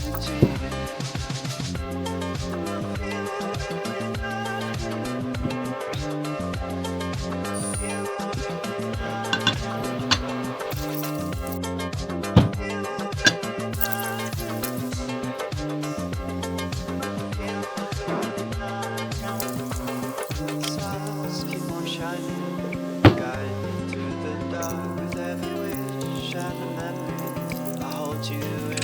Stars keep on shining, guide me through the dark with every wish and a memory. I hold you